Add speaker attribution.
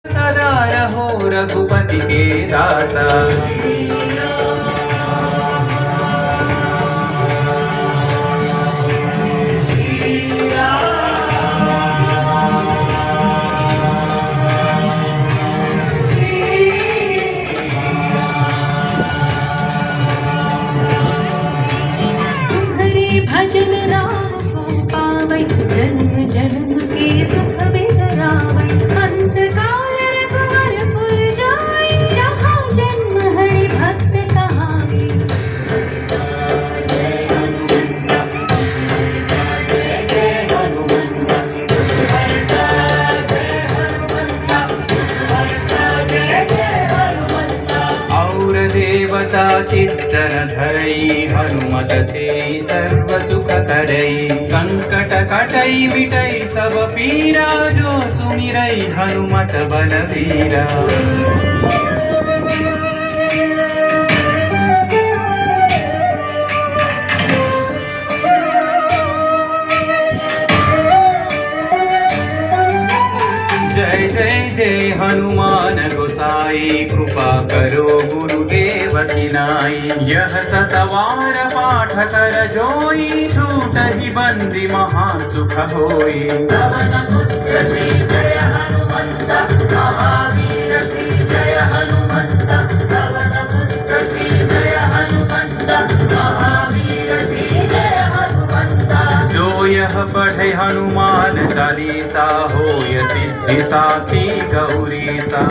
Speaker 1: सदा रहो रघुपति के दासा।
Speaker 2: भजन राम को पावै, जन्म जन्म के दुख बिसरावै। अंत काल रघुवरपुर जाई, जहाँ जन्म हरि भक्त कहाई। जय हनुमंता, जय हनुमंता,
Speaker 1: और देवता चित्तन धरई, हनुमत से सर्व सुख करई। संकट कटई मिटई सब पीरा, जो सुमिरई हनुमत बलवीरा। जय जय जय हनुमान गोसाई, कृपा करो गुरुदेव की नाई। यह सतवार पाठ कर जोई, छूटहि बंदी महासुख होई।
Speaker 2: पवन पुत्र श्री जय हनुमंता, महावीर श्री जय हनुमंता। पवन पुत्र श्री जय हनुमंता, महावीर श्री जय हनुमंता।
Speaker 1: जो यह पढ़े हनुमान चालीसा, होय सिद्धि साखी गौरी सा।